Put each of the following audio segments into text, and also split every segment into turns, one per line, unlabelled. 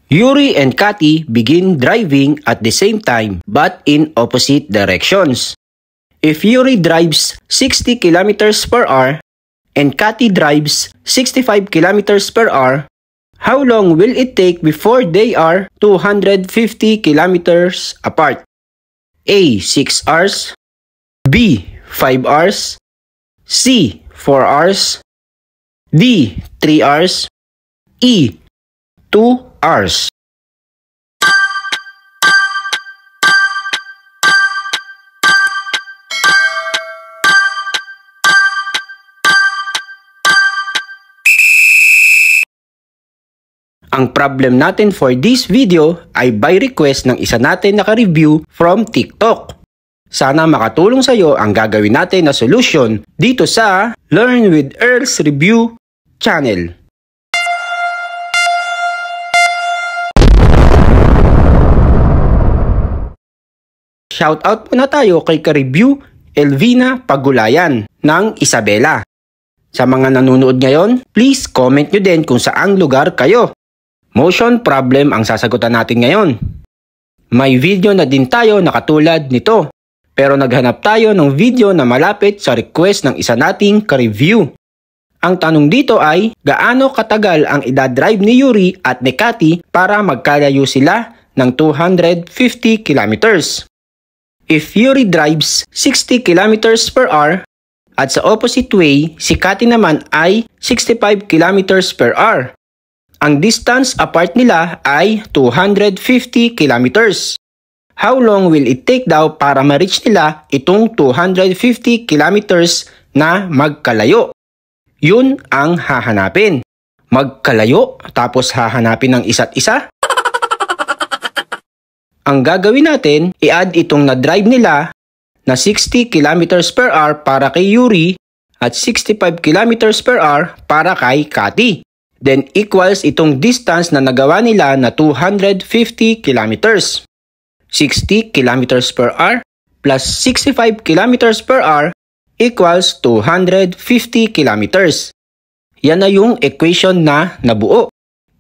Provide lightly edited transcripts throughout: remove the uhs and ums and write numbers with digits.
Yuri and Cathy begin driving at the same time but in opposite directions. If Yuri drives 60 kilometers per hour and Cathy drives 65 kilometers per hour, how long will it take before they are 250 kilometers apart? A. 6 hours, B. 5 hours, C. 4 hours, D. 3 hours, E. 2 hours. Ang problem natin for this video ay by request ng isa natin naka-review from TikTok. Sana makatulong sa iyo ang gagawin natin na solution dito sa Learn with Earl's Review channel. Shoutout muna tayo kay ka-review Elvina Pagulayan ng Isabela. Sa mga nanonood ngayon, please comment nyo din kung saang lugar kayo. Motion problem ang sasagutan natin ngayon. May video na din tayo na katulad nito, pero naghanap tayo ng video na malapit sa request ng isa nating ka-review. Ang tanong dito ay, gaano katagal ang idadrive ni Yuri at ni Cathy para magkalayo sila ng 250 kilometers? If Yuri drives 60 kilometers per hour at sa opposite way, si Cathy naman ay 65 kilometers per hour. Ang distance apart nila ay 250 kilometers. How long will it take daw para ma-reach nila itong 250 kilometers na magkalayo? Yun ang hahanapin. Magkalayo tapos hahanapin ng isa't isa? Ang gagawin natin, i-add itong na-drive nila na 60 kilometers per hour para kay Yuri at 65 kilometers per hour para kay Cathy. Then equals itong distance na nagawa nila na 250 kilometers. 60 kilometers per hour plus 65 kilometers per hour equals 250 kilometers. Yan na yung equation na nabuo.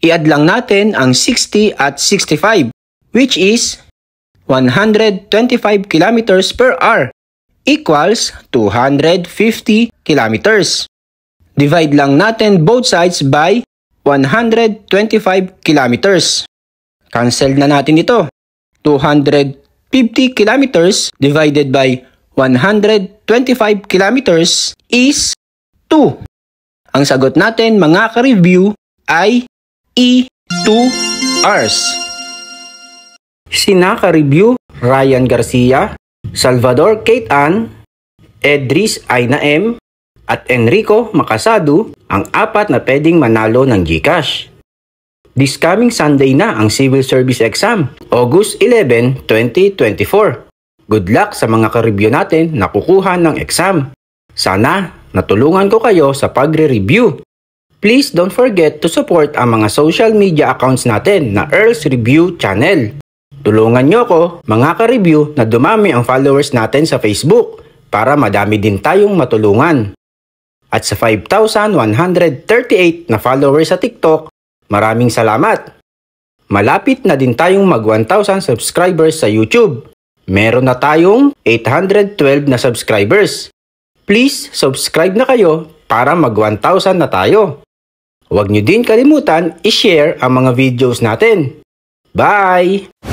I-add lang natin ang 60 at 65, which is 125 kilometers per hour equals 250 kilometers. Divide lang natin both sides by 125 kilometers. Cancel na natin ito. 250 kilometers divided by 125 kilometers is 2. Ang sagot natin mga ka-review ay E. 2 hours. Sina ka-review Ryan Garcia, Salvador Kate Ann, Edris Aina M, at Enrico Macasado ang apat na pwedeng manalo ng GCash. This coming Sunday na ang Civil Service Exam, August 11, 2024. Good luck sa mga ka-review natin na kukuha ng exam. Sana natulungan ko kayo sa pagre-review. Please don't forget to support ang mga social media accounts natin na Earl's Review channel. Tulungan nyo ko mga ka-review na dumami ang followers natin sa Facebook para madami din tayong matulungan. At sa 5,138 na followers sa TikTok, maraming salamat. Malapit na din tayong mag 1,000 subscribers sa YouTube. Meron na tayong 812 na subscribers. Please subscribe na kayo para mag 1,000 na tayo. Huwag nyo din kalimutan i-share ang mga videos natin. Bye!